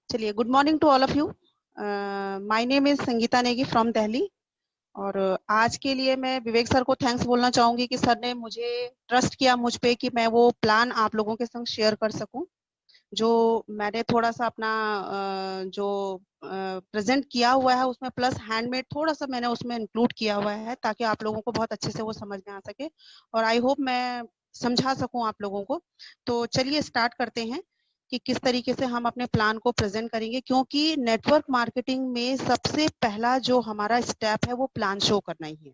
चलिए, good morning to all of you. My name is Sangeeta Negi from Delhi. और आज के लिए मैं विवेक सर को थैंक्स बोलना चाहूंगी कि सर ने मुझे ट्रस्ट किया मुझ पे कि मैं वो प्लान आप लोगों के संग शेयर कर सकूं। जो मैंने थोड़ा सा अपना जो प्रेजेंट किया हुआ है उसमें प्लस हैंडमेड थोड़ा सा मैंने उसमें इंक्लूड किया हुआ है ताकि आप लोगों को बहुत अच्छे से वो समझ में आ सके और आई होप मैं समझा सकूं आप लोगों को। तो चलिए स्टार्ट करते हैं कि किस तरीके से हम अपने प्लान को प्रेजेंट करेंगे, क्योंकि नेटवर्क मार्केटिंग में सबसे पहला जो हमारा स्टेप है वो प्लान शो करना ही है।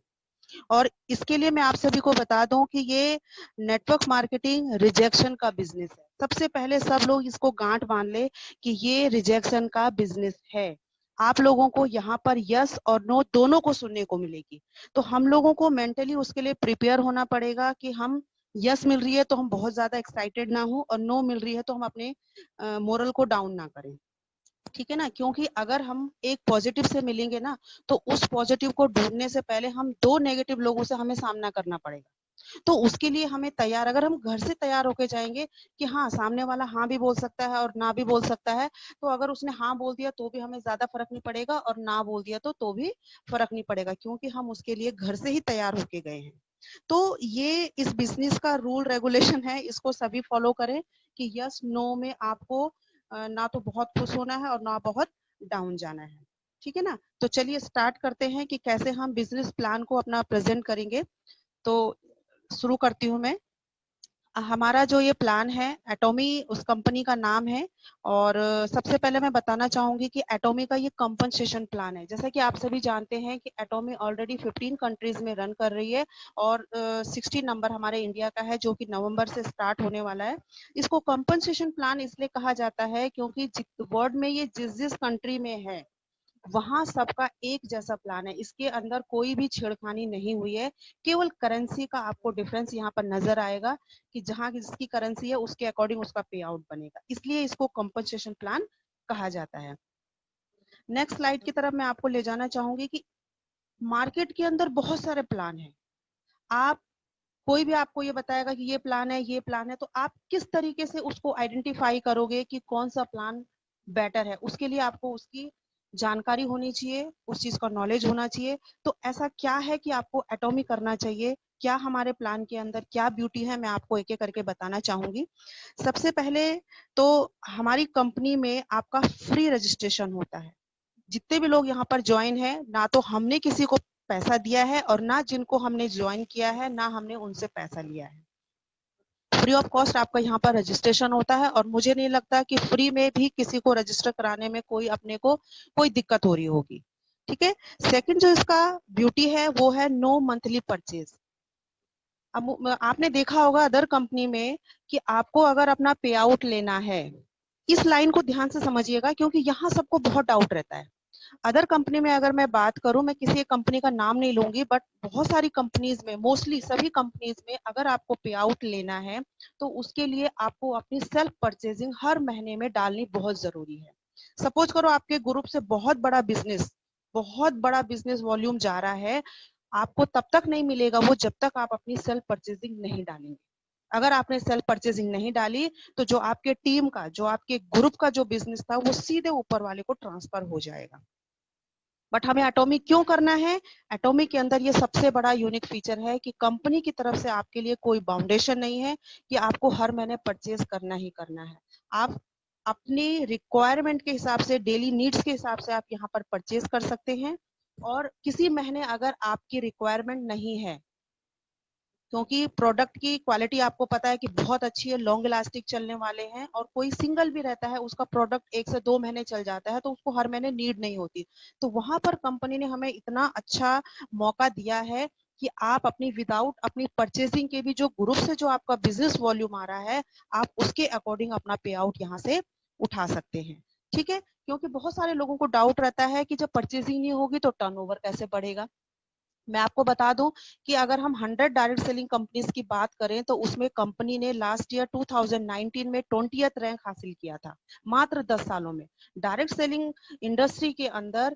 और इसके लिए मैं आप सभी को बता दूं कि ये नेटवर्क मार्केटिंग रिजेक्शन का बिजनेस है। सबसे पहले सब लोग इसको गांठ बांध ले कि ये रिजेक्शन का बिजनेस है। आप लोगों को यहाँ पर यस और नो दोनों को सुनने को मिलेगी। तो हम लोगों को मेंटली उसके लिए प्रिपेयर होना पड़ेगा कि हम यस मिल रही है तो हम बहुत ज्यादा एक्साइटेड ना हो और नो मिल रही है तो हम अपने मोरल को डाउन ना करें। ठीक है ना, क्योंकि अगर हम एक पॉजिटिव से मिलेंगे ना तो उस पॉजिटिव को ढूंढने से पहले हम दो नेगेटिव लोगों से हमें सामना करना पड़ेगा। तो उसके लिए हमें तैयार, अगर हम घर से तैयार होके जाएंगे कि हाँ सामने वाला हाँ भी बोल सकता है और ना भी बोल सकता है, तो अगर उसने हाँ बोल दिया तो भी हमें ज्यादा फर्क नहीं पड़ेगा और ना बोल दिया तो भी फर्क नहीं पड़ेगा, क्योंकि हम उसके लिए घर से ही तैयार होके गए हैं। तो ये इस बिजनेस का रूल रेगुलेशन है, इसको सभी फॉलो करें कि यस नो में आपको ना तो बहुत खुश होना है और ना बहुत डाउन जाना है। ठीक है ना, तो चलिए स्टार्ट करते हैं कि कैसे हम बिजनेस प्लान को अपना प्रेजेंट करेंगे। तो शुरू करती हूँ मैं। हमारा जो ये प्लान है, एटॉमी उस कंपनी का नाम है। और सबसे पहले मैं बताना चाहूंगी कि एटॉमी का ये कंपनसेशन प्लान है। जैसा कि आप सभी जानते हैं कि एटॉमी ऑलरेडी 15 कंट्रीज में रन कर रही है और 60 नंबर हमारे इंडिया का है जो कि नवंबर से स्टार्ट होने वाला है। इसको कंपनसेशन प्लान इसलिए कहा जाता है क्योंकि वर्ल्ड में ये जिस जिस कंट्री में है वहां सबका एक जैसा प्लान है, इसके अंदर कोई भी छेड़खानी नहीं हुई है। केवल करेंसी का आपको डिफरेंस यहाँ पर नजर आएगा कि जहां जिसकी करेंसी है उसके अकॉर्डिंग उसका पे आउट बनेगा, इसलिए इसको कंपनसेशन प्लान कहा जाता है। नेक्स्ट स्लाइड की तरफ मैं आपको ले जाना चाहूंगी कि मार्केट के अंदर बहुत सारे प्लान हैं। आप कोई भी आपको ये बताएगा कि ये प्लान है ये प्लान है, तो आप किस तरीके से उसको आइडेंटिफाई करोगे कि कौन सा प्लान बेटर है? उसके लिए आपको उसकी जानकारी होनी चाहिए, उस चीज का नॉलेज होना चाहिए। तो ऐसा क्या है कि आपको एटॉमी करना चाहिए, क्या हमारे प्लान के अंदर क्या ब्यूटी है, मैं आपको एक एक करके बताना चाहूंगी। सबसे पहले तो हमारी कंपनी में आपका फ्री रजिस्ट्रेशन होता है। जितने भी लोग यहाँ पर ज्वाइन है, ना तो हमने किसी को पैसा दिया है और ना जिनको हमने ज्वाइन किया है ना हमने उनसे पैसा लिया है। फ्री ऑफ कॉस्ट आपका यहाँ पर रजिस्ट्रेशन होता है और मुझे नहीं लगता कि फ्री में भी किसी को रजिस्टर कराने में कोई अपने को कोई दिक्कत हो रही होगी। ठीक है। सेकंड जो इसका ब्यूटी है वो है नो मंथली परचेज। अब आपने देखा होगा अदर कंपनी में कि आपको अगर अपना पे आउट लेना है, इस लाइन को ध्यान से समझिएगा क्योंकि यहाँ सबको बहुत डाउट रहता है। अदर कंपनी में अगर मैं बात करूं, मैं किसी एक कंपनी का नाम नहीं लूंगी, बट बहुत सारी कंपनीज में, मोस्टली सभी कंपनीज में अगर आपको पे आउट लेना है तो उसके लिए आपको अपनी सेल्फ परचेजिंग हर महीने में डालनी बहुत जरूरी है। सपोज करो आपके ग्रुप से बहुत बड़ा बिजनेस वॉल्यूम जा रहा है, आपको तब तक नहीं मिलेगा वो जब तक आप अपनी सेल्फ परचेजिंग नहीं डालेंगे। अगर आपने सेल्फ परचेजिंग नहीं डाली तो जो आपके टीम का, जो आपके ग्रुप का जो बिजनेस था वो सीधे ऊपर वाले को ट्रांसफर हो जाएगा। बट हमें एटॉमिक क्यों करना है? एटॉमिक के अंदर ये सबसे बड़ा यूनिक फीचर है कि कंपनी की तरफ से आपके लिए कोई बाउंडेशन नहीं है कि आपको हर महीने परचेज करना ही करना है। आप अपनी रिक्वायरमेंट के हिसाब से, डेली नीड्स के हिसाब से आप यहाँ पर परचेज कर सकते हैं। और किसी महीने अगर आपकी रिक्वायरमेंट नहीं है, क्योंकि प्रोडक्ट की क्वालिटी आपको पता है कि बहुत अच्छी है, लॉन्ग इलास्टिक चलने वाले हैं, और कोई सिंगल भी रहता है उसका प्रोडक्ट 1 से 2 महीने चल जाता है तो उसको हर महीने नीड नहीं होती। तो वहां पर कंपनी ने हमें इतना अच्छा मौका दिया है कि आप अपनी विदाउट अपनी परचेजिंग के भी जो ग्रुप से जो आपका बिजनेस वॉल्यूम आ रहा है, आप उसके अकॉर्डिंग अपना पे आउट यहाँ से उठा सकते हैं। ठीक है, क्योंकि बहुत सारे लोगों को डाउट रहता है कि जब परचेजिंग नहीं होगी तो टर्नओवर कैसे बढ़ेगा। मैं आपको बता दूं कि अगर हम 100 डायरेक्ट सेलिंग कंपनीज की बात करें तो उसमें कंपनी ने लास्ट ईयर 2019 में 20th रैंक हासिल किया था, मात्र 10 सालों में। डायरेक्ट सेलिंग इंडस्ट्री के अंदर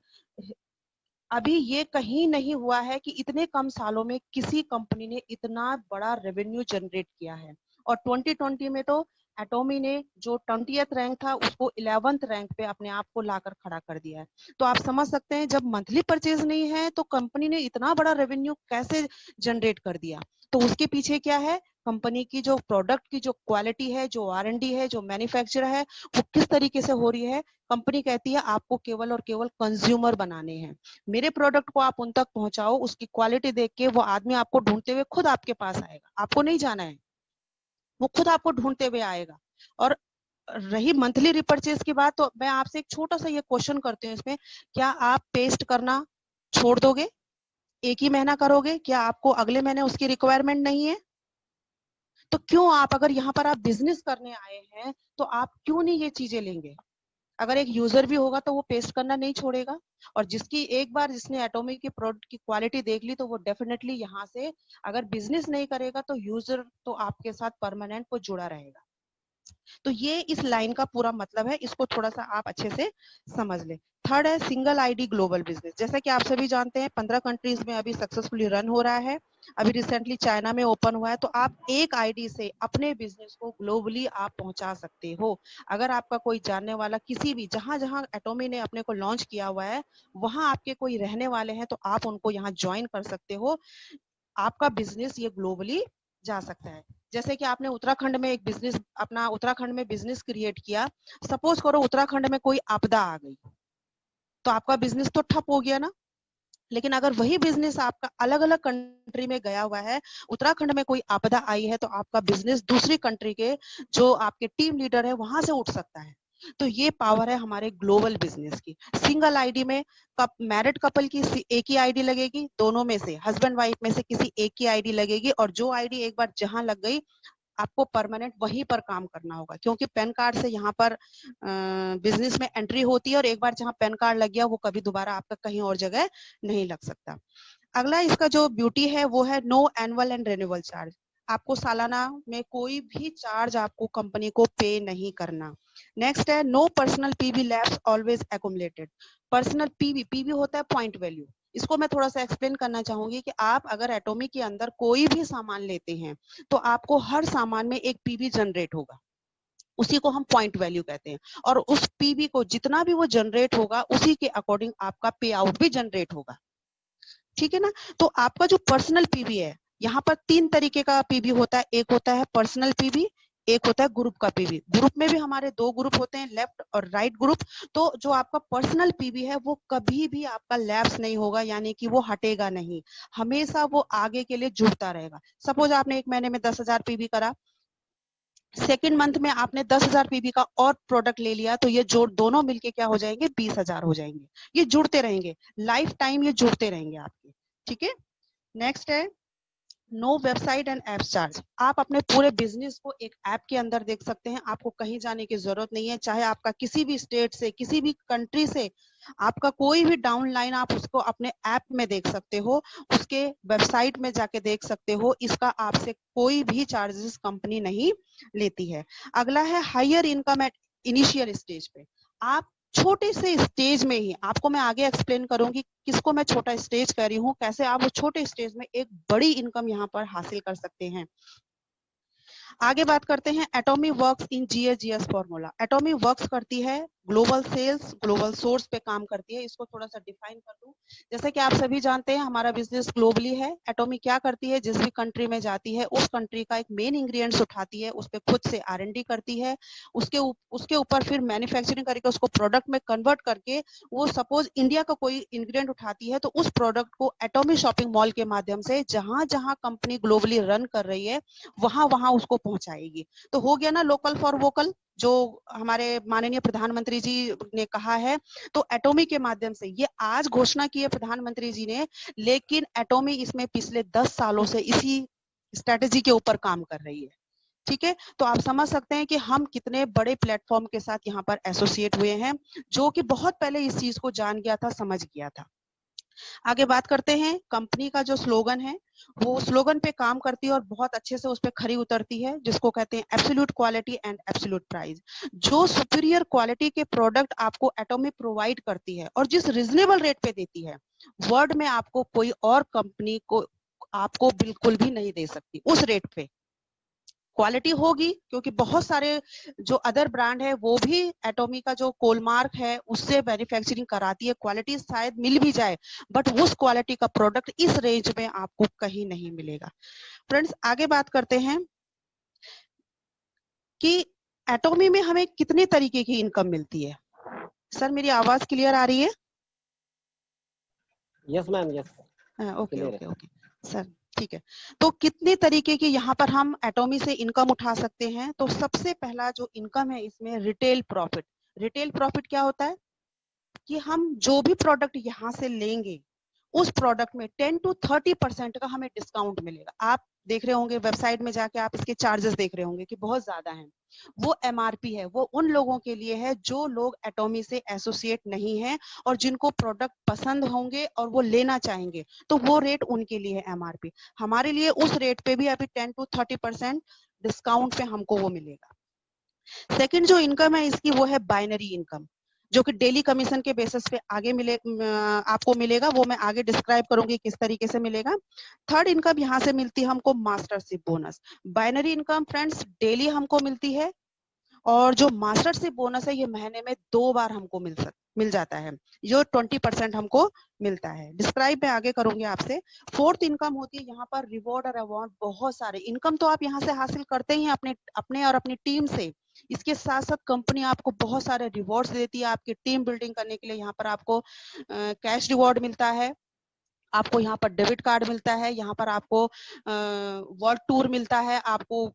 अभी ये कहीं नहीं हुआ है कि इतने कम सालों में किसी कंपनी ने इतना बड़ा रेवेन्यू जनरेट किया है। और 2020 में तो एटॉमी ने जो 20th रैंक था उसको 11th रैंक पे अपने आप को लाकर खड़ा कर दिया है। तो आप समझ सकते हैं जब मंथली परचेज नहीं है तो कंपनी ने इतना बड़ा रेवेन्यू कैसे जनरेट कर दिया। तो उसके पीछे क्या है, कंपनी की जो प्रोडक्ट की जो क्वालिटी है, जो R&D है, जो मैन्युफैक्चर है, वो किस तरीके से हो रही है। कंपनी कहती है आपको केवल और केवल कंज्यूमर बनाने हैं, मेरे प्रोडक्ट को आप उन तक पहुंचाओ, उसकी क्वालिटी देख के वो आदमी आपको ढूंढते हुए खुद आपके पास आएगा, आपको नहीं जाना है, वो खुद आपको ढूंढते हुए आएगा। और रही मंथली रिपर्चेज की बात, तो मैं आपसे एक छोटा सा ये क्वेश्चन करती हूँ इसमें, क्या आप पेस्ट करना छोड़ दोगे? एक ही महीना करोगे? क्या आपको अगले महीने उसकी रिक्वायरमेंट नहीं है? तो क्यों आप, अगर यहाँ पर आप बिजनेस करने आए हैं तो आप क्यों नहीं ये चीजें लेंगे? अगर एक यूजर भी होगा तो वो पेस्ट करना नहीं छोड़ेगा। और जिसकी एक बार जिसने एटॉमी के प्रोडक्ट की क्वालिटी देख ली तो वो डेफिनेटली यहाँ से अगर बिजनेस नहीं करेगा तो यूजर तो आपके साथ परमानेंट वो जुड़ा रहेगा। तो ये इस लाइन का पूरा मतलब है, इसको थोड़ा सा आप अच्छे से समझ लें। थर्ड है सिंगल आईडी ग्लोबल बिजनेस। जैसा कि आप सभी जानते हैं 15 कंट्रीज में अभी सक्सेसफुली रन हो रहा है, अभी रिसेंटली चाइना में ओपन हुआ है। तो आप एक आईडी से अपने बिजनेस को ग्लोबली आप पहुंचा सकते हो। अगर आपका कोई जानने वाला किसी भी जहां जहां एटॉमी ने अपने को लॉन्च किया हुआ है वहां आपके कोई रहने वाले हैं तो आप उनको यहाँ ज्वाइन कर सकते हो, आपका बिजनेस ये ग्लोबली जा सकता है। जैसे कि आपने उत्तराखंड में एक बिजनेस, अपना उत्तराखंड में बिजनेस क्रिएट किया, सपोज करो उत्तराखंड में कोई आपदा आ गई तो आपका बिजनेस तो ठप हो गया ना। लेकिन अगर वही बिजनेस आपका अलग अलग कंट्री में गया हुआ है, उत्तराखंड में कोई आपदा आई है तो आपका बिजनेस दूसरी कंट्री के जो आपके टीम लीडर है वहां से उठ सकता है। तो ये पावर है हमारे ग्लोबल बिजनेस की। सिंगल आईडी में मैरिड कपल की एक ही आईडी लगेगी, दोनों में से हस्बैंड वाइफ में से किसी एक की आईडी लगेगी, और जो आईडी एक बार जहां लग गई आपको परमानेंट वहीं पर काम करना होगा, क्योंकि पैन कार्ड से यहाँ पर बिजनेस में एंट्री होती है और एक बार जहाँ पैन कार्ड लग गया वो कभी दोबारा आपका कहीं और जगह नहीं लग सकता। अगला इसका जो ब्यूटी है वो है no annual and renewal charge. आपको सालाना में कोई भी चार्ज आपको कंपनी को पे नहीं करना। नेक्स्ट है no personal PV lapse always accumulated. Personal PV, PV होता है पॉइंट वैल्यू। इसको मैं थोड़ा सा एक्सप्लेन करना चाहूंगी कि आप अगर एटॉमी के अंदर कोई भी सामान लेते हैं तो आपको हर सामान में एक पीवी जनरेट होगा, उसी को हम पॉइंट वैल्यू कहते हैं। और उस पीवी को जितना भी वो जनरेट होगा उसी के अकॉर्डिंग आपका पे आउट भी जनरेट होगा, ठीक है ना। तो आपका जो पर्सनल पीवी है, यहाँ पर 3 तरीके का पीवी होता है। एक होता है पर्सनल पीवी, एक होता है ग्रुप का पीवी। ग्रुप में भी हमारे 2 ग्रुप होते हैं, लेफ्ट और राइट ग्रुप। तो जो आपका पर्सनल पीवी है वो कभी भी आपका लैप्स नहीं होगा, यानी कि वो हटेगा नहीं, हमेशा वो आगे के लिए जुड़ता रहेगा। सपोज आपने एक महीने में 10,000 पीवी करा, सेकेंड मंथ में आपने 10,000 पीवी का और प्रोडक्ट ले लिया, तो ये जोड़ दोनों मिलके क्या हो जाएंगे, 20,000 हो जाएंगे। ये जुड़ते रहेंगे, लाइफ टाइम ये जुड़ते रहेंगे आपके, ठीक है। नेक्स्ट है no website and app charge. आप अपने पूरे बिजनेस को एक ऐप के अंदर देख सकते हैं, आपको कहीं जाने की जरूरत नहीं है। चाहे आपका किसी भी स्टेट से, किसी भी कंट्री से आपका कोई भी डाउनलाइन, आप उसको अपने ऐप में देख सकते हो, उसके वेबसाइट में जाके देख सकते हो। इसका आपसे कोई भी चार्जेस कंपनी नहीं लेती है। अगला है higher income at initial stage पे। आप छोटे से स्टेज में ही, आपको मैं आगे एक्सप्लेन करूंगी किसको मैं छोटा स्टेज कह रही हूँ, कैसे आप वो छोटे स्टेज में एक बड़ी इनकम यहाँ पर हासिल कर सकते हैं। आगे बात करते हैं एटॉमी works in GS formula. एटॉमी works करती है ग्लोबल सेल्स, ग्लोबल सोर्स पे काम करती है। इसको थोड़ा सा डिफाइन कर दूं, जैसे कि आप सभी जानते हैं हमारा बिजनेस ग्लोबली है। एटॉमी क्या करती है, जिस भी कंट्री में जाती है उस कंट्री का एक मेन इंग्रेडिएंट्स उठाती है, उस पर खुद से R&D करती है, उसके ऊपर फिर मैन्युफैक्चरिंग करके उसको प्रोडक्ट में कन्वर्ट करके, वो सपोज इंडिया का कोई इंग्रेडिएंट उठाती है तो उस प्रोडक्ट को एटॉमी शॉपिंग मॉल के माध्यम से जहां जहां कंपनी ग्लोबली रन कर रही है वहां वहां उसको पहुंचाएगी। तो हो गया ना लोकल फॉर वोकल, जो हमारे माननीय प्रधानमंत्री जी ने कहा है। तो एटॉमी के माध्यम से ये आज घोषणा की है प्रधानमंत्री जी ने, लेकिन एटॉमी इसमें पिछले 10 सालों से इसी स्ट्रेटेजी के ऊपर काम कर रही है, ठीक है। तो आप समझ सकते हैं कि हम कितने बड़े प्लेटफॉर्म के साथ यहाँ पर एसोसिएट हुए हैं, जो कि बहुत पहले इस चीज को जान गया था, समझ गया था। आगे बात करते हैं कंपनी का जो स्लोगन है, वो स्लोगन पे काम करती है और बहुत अच्छे से उस पे खरी उतरती है, जिसको कहते हैं absolute quality and absolute price. जो सुपीरियर क्वालिटी के प्रोडक्ट आपको एटॉमी प्रोवाइड करती है और जिस रिजनेबल रेट पे देती है, वर्ल्ड में आपको कोई और कंपनी को आपको बिल्कुल भी नहीं दे सकती उस रेट पे। क्वालिटी होगी, क्योंकि बहुत सारे जो अदर ब्रांड है वो भी एटॉमी का जो कोलमार्क है उससे मैन्युफैक्चरिंग कराती है। क्वालिटी शायद मिल भी जाए, बट उस क्वालिटी का प्रोडक्ट इस रेंज में आपको कहीं नहीं मिलेगा। फ्रेंड्स, आगे बात करते हैं कि एटॉमी में हमें कितने तरीके की इनकम मिलती है। सर, मेरी आवाज क्लियर आ रही है? Yes ma'am, yes. Okay okay okay sir, ठीक है। तो कितने तरीके की यहाँ पर हम एटॉमी से इनकम उठा सकते हैं? तो सबसे पहला जो इनकम है इसमें रिटेल प्रॉफिट। रिटेल प्रॉफिट क्या होता है कि हम जो भी प्रोडक्ट यहाँ से लेंगे उस प्रोडक्ट में 10 to 30% का हमें डिस्काउंट मिलेगा। आप देख रहे होंगे वेबसाइट में जाके, आप इसके चार्जेस देख रहे होंगे कि बहुत ज्यादा हैं। वो एमआरपी है, वो उन लोगों के लिए है जो लोग एटॉमी से एसोसिएट नहीं है और जिनको प्रोडक्ट पसंद होंगे और वो लेना चाहेंगे, तो वो रेट उनके लिए है एमआरपी। हमारे लिए उस रेट पे भी अभी 10 to 30% डिस्काउंट पे हमको वो मिलेगा। सेकंड जो इनकम है इसकी, वो है बाइनरी इनकम, जो कि डेली कमीशन के बेसिस पे आगे आपको मिलेगा। वो मैं आगे डिस्क्राइब करूंगी किस तरीके से मिलेगा। थर्ड इनकम यहाँ से मिलती है हमको mastership bonus. Binary income friends daily हमको मिलती है, और जो मास्टरशिप बोनस है ये महीने में 2 बार हमको मिल जाता है, जो 20% हमको मिलता है। डिस्क्राइब मैं आगे करूंगी आपसे। फोर्थ इनकम होती है यहाँ पर रिवॉर्ड और अवार्ड। बहुत सारे इनकम तो आप यहाँ से हासिल करते ही हैं अपने और अपनी टीम से। इसके साथ साथ कंपनी आपको बहुत सारे रिवॉर्ड्स देती है आपकी टीम बिल्डिंग करने के लिए। यहाँ पर आपको कैश रिवॉर्ड मिलता है, आपको यहाँ पर डेबिट कार्ड मिलता है, यहाँ पर आपको वर्ल्ड टूर मिलता है, आपको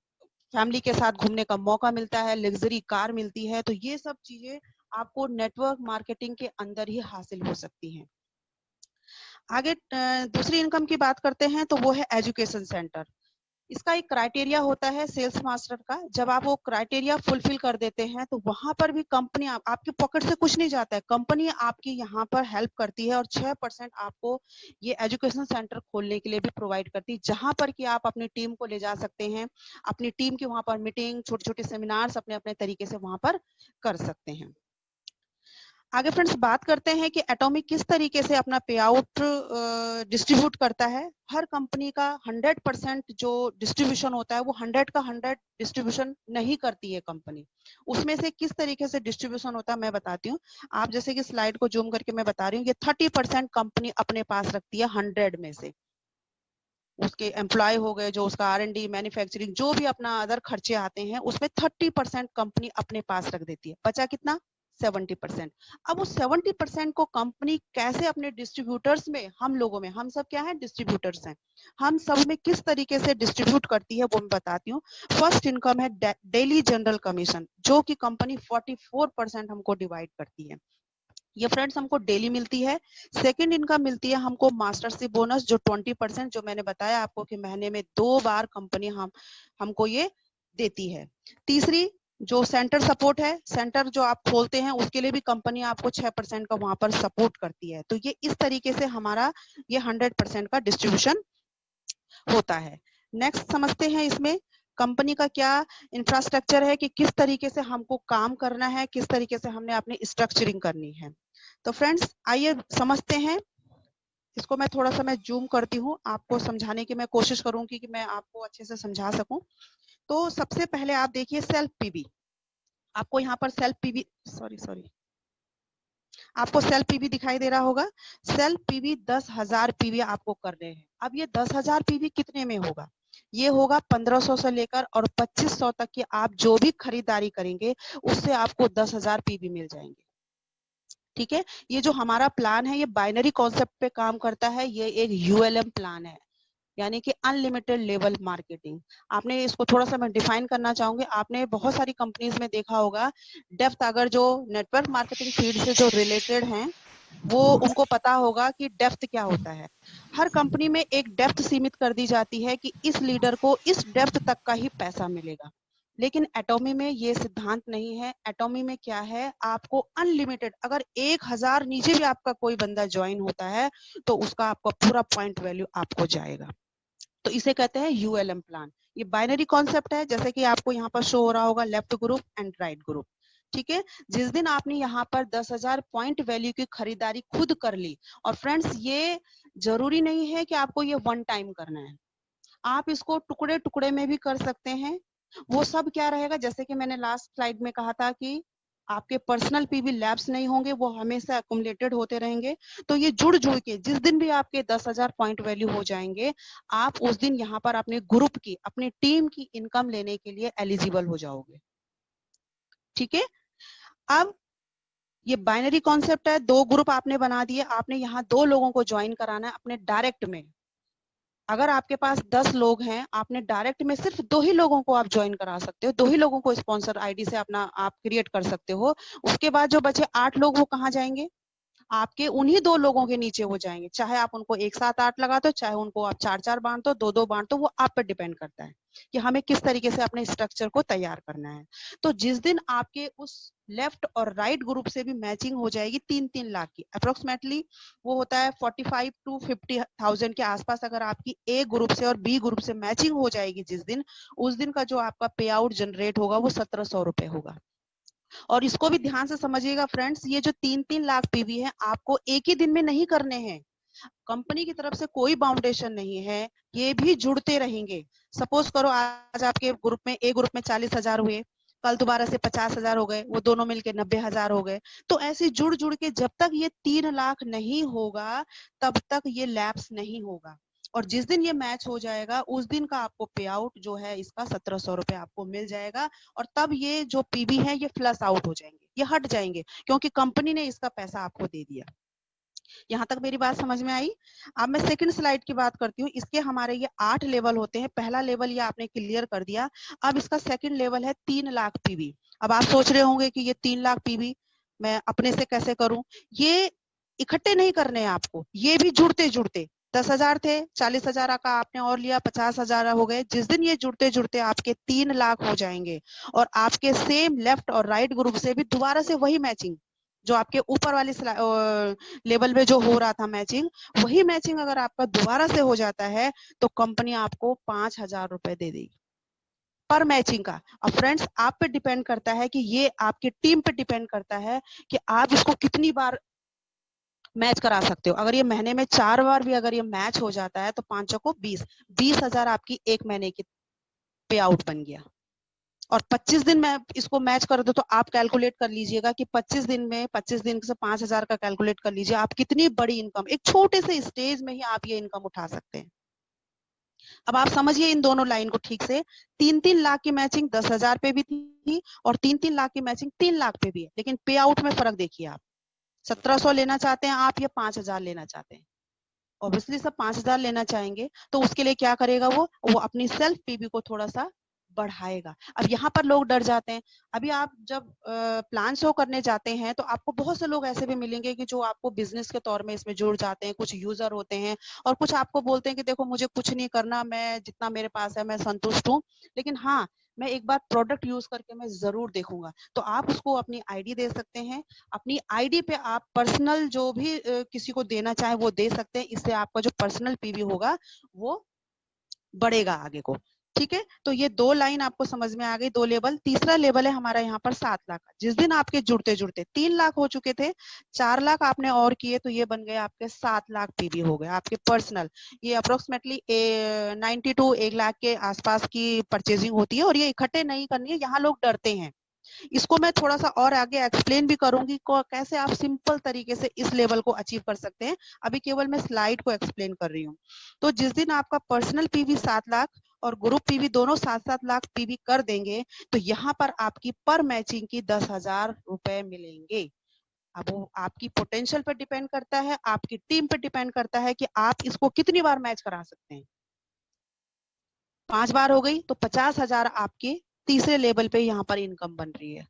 फैमिली के साथ घूमने का मौका मिलता है, लग्जरी कार मिलती है। तो ये सब चीजें आपको नेटवर्क मार्केटिंग के अंदर ही हासिल हो सकती हैं। आगे दूसरी इनकम की बात करते हैं तो वो है एजुकेशन सेंटर। इसका एक क्राइटेरिया होता है सेल्स मास्टर का। जब आप वो क्राइटेरिया फुलफिल कर देते हैं तो वहां पर भी कंपनी आपके पॉकेट से कुछ नहीं जाता है, कंपनी आपकी यहाँ पर हेल्प करती है और 6% आपको ये एजुकेशन सेंटर खोलने के लिए भी प्रोवाइड करती है, जहां पर कि आप अपनी टीम को ले जा सकते हैं। अपनी टीम की वहां पर मीटिंग, छोटे छोटे सेमिनार्स अपने अपने तरीके से वहां पर कर सकते हैं। आगे फ्रेंड्स बात करते हैं कि एटॉमी किस तरीके से अपना पे आउट डिस्ट्रीब्यूट करता है। हर कंपनी का 100% जो डिस्ट्रीब्यूशन होता है वो 100 का 100 डिस्ट्रीब्यूशन नहीं करती है कंपनी। उसमें से किस तरीके से डिस्ट्रीब्यूशन होता है मैं बताती हूँ। आप जैसे कि स्लाइड को जूम करके मैं बता रही हूँ, ये 30% कंपनी अपने पास रखती है 100 में से। उसके एम्प्लॉय हो गए, जो उसका R&D, मैन्युफैक्चरिंग, जो भी अपना अदर खर्चे आते हैं उसमें 30% कंपनी अपने पास रख देती है। बचा कितना? 70%। अब उस 70% को कंपनी कैसे अपने डिस्ट्रीब्यूटर्स में, हम लोगों में, हम सब क्या है, डिस्ट्रीब्यूटर्स हैं, हम सब में किस तरीके से डिस्ट्रीब्यूट करती है वो मैं बताती हूँ। फर्स्ट इनकम है डेली जनरल कमीशन, जो कि कंपनी 44% हमको डिवाइड करती है। ये फ्रेंड्स हमको डेली मिलती है। सेकंड इनकम मिलती है हमको मास्टरशिप बोनस, जो 20%, जो मैंने बताया आपको कि महीने में 2 बार कंपनी हमको ये देती है। तीसरी जो सेंटर सपोर्ट है, सेंटर जो आप खोलते हैं उसके लिए भी कंपनी आपको 6% का वहां पर सपोर्ट करती है। तो ये इस तरीके से हमारा ये 100% का डिस्ट्रीब्यूशन होता है। नेक्स्ट समझते हैं इसमें कंपनी का क्या इंफ्रास्ट्रक्चर है, कि किस तरीके से हमको काम करना है, किस तरीके से हमने अपनी स्ट्रक्चरिंग करनी है। तो फ्रेंड्स आइए समझते हैं इसको। मैं थोड़ा सा मैं जूम करती हूँ, आपको समझाने की मैं कोशिश करूंगी कि मैं आपको अच्छे से समझा सकूं। तो सबसे पहले आप देखिए सेल्फ पीवी। आपको यहाँ पर सेल्फ पीवी, सॉरी आपको सेल्फ पीवी दिखाई दे रहा होगा। सेल्फ पीवी 10,000 पीवी आपको करने हैं। अब ये 10,000 पीवी कितने में होगा? ये होगा 1500 से लेकर और 2500 तक की आप जो भी खरीदारी करेंगे उससे आपको 10,000 पीवी मिल जाएंगे। ठीक है, ये जो हमारा प्लान है ये बाइनरी कॉन्सेप्ट पे काम करता है। ये एक ULM प्लान है, यानी कि अनलिमिटेड लेवल मार्केटिंग। आपने इसको थोड़ा सा मैं डिफाइन करना चाहूंगी। आपने बहुत सारी कंपनीज में देखा होगा, डेप्थ, अगर जो नेटवर्क मार्केटिंग फील्ड से जो रिलेटेड हैं वो उनको पता होगा कि डेप्थ क्या होता है। हर कंपनी में एक डेप्थ सीमित कर दी जाती है कि इस लीडर को इस डेप्थ तक का ही पैसा मिलेगा। लेकिन एटॉमी में ये सिद्धांत नहीं है। एटॉमी में क्या है, आपको अनलिमिटेड, अगर 1000 नीचे भी आपका कोई बंदा ज्वाइन होता है तो उसका आपका पूरा पॉइंट वैल्यू आपको जाएगा। तो इसे कहते हैं ULM प्लान। ये बाइनरी कॉन्सेप्ट है, जैसे कि आपको यहाँ पर शो हो रहा होगा left group and right group. ठीक है, जिस दिन आपने यहाँ पर 10,000 पॉइंट वैल्यू की खरीदारी खुद कर ली, और फ्रेंड्स ये जरूरी नहीं है कि आपको ये वन टाइम करना है, आप इसको टुकड़े टुकड़े में भी कर सकते हैं। वो सब क्या रहेगा, जैसे कि मैंने लास्ट स्लाइड में कहा था कि आपके पर्सनल पीवी लैप्स नहीं होंगे, वो हमेशा एक्युमुलेटेड होते रहेंगे। तो ये जुड़ जुड़ के जिस दिन भी आपके 10,000 पॉइंट वैल्यू हो जाएंगे, आप उस दिन यहाँ पर अपने ग्रुप की, अपनी टीम की इनकम लेने के लिए एलिजिबल हो जाओगे। ठीक है, अब ये बाइनरी कॉन्सेप्ट है, 2 ग्रुप आपने बना दिए, आपने यहाँ 2 लोगों को ज्वाइन कराना है अपने डायरेक्ट में। अगर आपके पास 10 लोग हैं, आपने डायरेक्ट में सिर्फ 2 ही लोगों को आप ज्वाइन करा सकते हो, 2 ही लोगों को स्पॉन्सर आईडी से अपना आप क्रिएट कर सकते हो। उसके बाद जो बचे 8 लोग वो कहाँ जाएंगे, आपके उन्हीं 2 लोगों के नीचे हो जाएंगे। चाहे आप उनको एक साथ 8 लगा दो, चाहे उनको आप 4-4 बांट दो, 2-2 बांट दो, वो आप पर डिपेंड करता है कि हमें किस तरीके से अपने स्ट्रक्चर को तैयार करना है। तो जिस दिन आपके उस लेफ्ट और राइट ग्रुप से भी मैचिंग हो जाएगी 3-3 लाख की अप्रोक्सीमेटली, वो होता है 45 to 50,000 के आसपास। अगर आपकी ए ग्रुप से और बी ग्रुप से मैचिंग हो जाएगी जिस दिन, उस दिन का जो आपका पे आउट जनरेट होगा वो 1700 रुपए होगा। और इसको भी ध्यान से समझिएगा फ्रेंड्स, ये जो 3-3 लाख पीवी है आपको एक ही दिन में नहीं करने हैं। कंपनी की तरफ से कोई बाउंडेशन नहीं है, ये भी जुड़ते रहेंगे। सपोज करो आज आपके ग्रुप में, ए ग्रुप में 40,000 हुए, कल दोबारा से 50,000 हो गए, वो दोनों मिलके 90,000 हो गए। तो ऐसे जुड़ जुड़ के जब तक ये 3 लाख नहीं होगा तब तक ये लैप्स नहीं होगा। और जिस दिन ये मैच हो जाएगा उस दिन का आपको पे आउट जो है इसका 1700 रुपए आपको मिल जाएगा। और तब ये जो पीबी है ये फ्लश आउट हो जाएंगे, ये हट जाएंगे, क्योंकि कंपनी ने इसका पैसा आपको दे दिया। यहाँ तक मेरी बात समझ में आई। अब मैं सेकंड स्लाइड की बात करती हूँ। इसके हमारे ये 8 लेवल होते हैं। पहला लेवल ये आपने क्लियर कर दिया। अब इसका सेकंड लेवल है 3 लाख पीवी। अब आप सोच रहे होंगे कि ये 3 लाख पीवी मैं अपने से कैसे करूं। ये इकट्ठे नहीं करने हैं आपको, ये भी जुड़ते जुड़ते 10,000 थे, 40,000 का आपने और लिया, 50,000 हो गए। जिस दिन ये जुड़ते जुड़ते आपके 3 लाख हो जाएंगे और आपके सेम लेफ्ट और राइट ग्रुप से भी दोबारा से वही मैचिंग जो आपके ऊपर वाली लेवल में जो हो रहा था मैचिंग, वही मैचिंग अगर आपका दोबारा से हो जाता है तो कंपनी आपको 5,000 रुपए दे देगी पर मैचिंग का। अब फ्रेंड्स आप पे डिपेंड करता है कि ये आपकी टीम पे डिपेंड करता है कि आप इसको कितनी बार मैच करा सकते हो। अगर ये महीने में 4 बार भी अगर ये मैच हो जाता है तो 5 को 20,000 आपकी एक महीने की पे आउट बन गया। और 25 दिन में इसको मैच कर दो तो आप कैलकुलेट कर लीजिएगा कि 25 दिन में 25 दिन से 5,000 का कैलकुलेट कर लीजिए, आप कितनी बड़ी इनकम एक छोटे से स्टेज में ही आप ये इनकम उठा सकते हैं। अब आप समझिए इन दोनों लाइन को ठीक से। 3-3 लाख की मैचिंग 10,000 पे भी थी और 3-3 लाख की मैचिंग 3 लाख पे भी है, लेकिन पे आउट में फर्क देखिए आप 1700 लेना चाहते हैं आप या 5,000 लेना चाहते हैं। ऑब्वियसली सब 5,000 लेना चाहेंगे तो उसके लिए क्या करेगा वो अपनी सेल्फ पीबी को थोड़ा सा बढ़ाएगा। अब यहाँ पर लोग डर जाते हैं। अभी आप जब प्लान शो करने जाते हैं तो आपको बहुत से लोग ऐसे भी मिलेंगे कि जो आपको बिजनेस के तौर में इसमें जुड़ जाते हैं, कुछ यूजर होते हैं और कुछ आपको बोलते हैं कि देखो मुझे कुछ नहीं करना, मैं जितना मेरे पास है मैं संतुष्ट हूँ, लेकिन हाँ मैं एक बार प्रोडक्ट यूज करके मैं जरूर देखूंगा। तो आप उसको अपनी आईडी दे सकते हैं। अपनी आईडी पे आप पर्सनल जो भी किसी को देना चाहे वो दे सकते हैं। इससे आपका जो पर्सनल पीवी होगा वो बढ़ेगा आगे को। ठीक है, तो ये 2 लाइन आपको समझ में आ गई, 2 लेवल। तीसरा लेवल है हमारा यहाँ पर 7 लाख का। जिस दिन आपके जुड़ते जुड़ते 3 लाख हो चुके थे, 4 लाख आपने और किए तो ये बन गए आपके 7 लाख पीवी हो गए आपके पर्सनल। ये अप्रोक्सीमेटली 90 टू 1 लाख के आसपास की परचेजिंग होती है और ये इकट्ठे नहीं करनी है। यहाँ लोग डरते हैं। इसको मैं थोड़ा सा और आगे एक्सप्लेन भी करूंगी कैसे आप सिंपल तरीके से इस लेवल को अचीव कर सकते हैं। अभी केवल मैं स्लाइड को एक्सप्लेन कर रही हूँ। तो जिस दिन आपका पर्सनल पीवी 7 लाख और ग्रुप पीवी दोनों 7-7 लाख पीवी कर देंगे तो यहाँ पर आपकी पर मैचिंग की 10,000 रुपए मिलेंगे। अब वो आपकी पोटेंशियल पे डिपेंड करता है, आपकी टीम पे डिपेंड करता है कि आप इसको कितनी बार मैच करा सकते हैं। 5 बार हो गई तो 50,000 आपके तीसरे लेवल पे यहाँ पर इनकम बन रही है।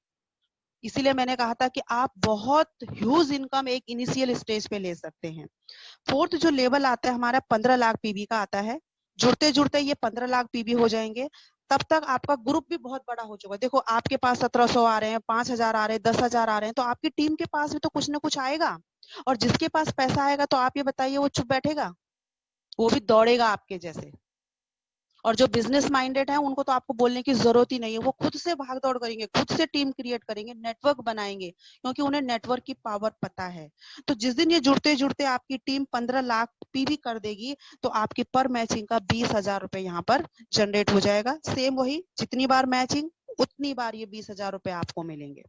इसीलिए मैंने कहा था कि आप बहुत ह्यूज इनकम एक इनिशियल स्टेज पे ले सकते हैं। फोर्थ जो लेवल आता है हमारा 15 लाख पीवी का आता है। जुड़ते जुड़ते ये 15 लाख पीवी हो जाएंगे, तब तक आपका ग्रुप भी बहुत बड़ा हो चुका है। देखो आपके पास 1700 आ रहे हैं, 5,000 आ रहे हैं, 10,000 आ रहे हैं, तो आपकी टीम के पास भी तो कुछ ना कुछ आएगा। और जिसके पास पैसा आएगा तो आप ये बताइए वो चुप बैठेगा? वो भी दौड़ेगा आपके जैसे। और जो बिजनेस माइंडेड है उनको तो आपको बोलने की जरूरत ही नहीं है, वो खुद से भाग दौड़ करेंगे, खुद से टीम क्रिएट करेंगे, नेटवर्क बनाएंगे, क्योंकि उन्हें नेटवर्क की पावर पता है। तो जिस दिन ये जुड़ते जुड़ते आपकी टीम 15 लाख पीवी कर देगी, तो आपकी पर मैचिंग का 20,000 रुपए यहाँ पर जनरेट हो जाएगा। सेम वही, जितनी बार मैचिंग उतनी बार ये 20,000 रुपए आपको मिलेंगे।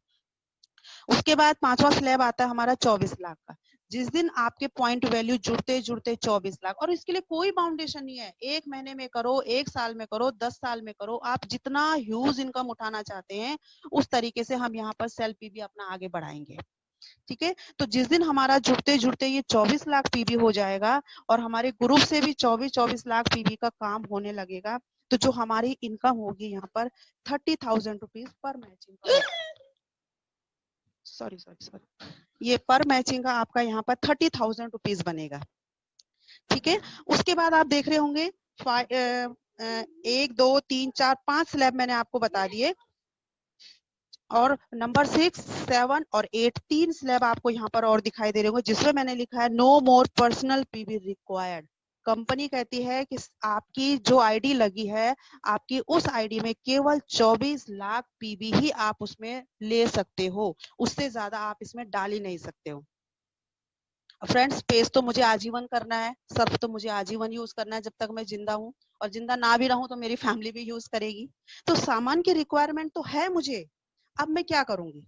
उसके बाद पांचवा स्लैब आता है हमारा 24 लाख का। जिस दिन आपके पॉइंट वैल्यू जुड़ते जुड़ते 24 लाख, और इसके लिए कोई बाउंडेशन नहीं है, 1 महीने में करो, 1 साल में करो, 10 साल में करो, आप जितना ह्यूज इनकम उठाना चाहते हैं उस तरीके से हम यहाँ पर सेल पीवी अपना आगे बढ़ाएंगे। ठीक है, तो जिस दिन हमारा जुड़ते जुड़ते ये 24 लाख पीवी हो जाएगा और हमारे ग्रुप से भी 24 लाख पीवी का काम होने लगेगा, तो जो हमारी इनकम होगी यहाँ पर 30,000 रुपीज पर मैचिंग, सॉरी, ये पर मैचिंग का आपका यहाँ पर 30,000 रुपीज बनेगा। ठीक है, उसके बाद आप देख रहे होंगे 1 2 3 4 5 स्लैब मैंने आपको बता दिए, और नंबर 6 7 और 8 3 स्लैब आपको यहाँ पर और दिखाई दे रहे होंगे, जिसमें मैंने लिखा है no more personal PV required. Company कहती है कि आपकी जो आईडी लगी है, आपकी उस आईडी में केवल 24 लाख पीवी ही आप उसमें ले सकते हो, उससे ज्यादा आप इसमें डाल ही नहीं सकते हो। फ्रेंड्स, पेज तो मुझे आजीवन करना है, सर्फ तो मुझे आजीवन यूज करना है जब तक मैं जिंदा हूँ, और जिंदा ना भी रहूं तो मेरी फैमिली भी यूज करेगी। तो सामान की रिक्वायरमेंट तो है मुझे, अब मैं क्या करूंगी?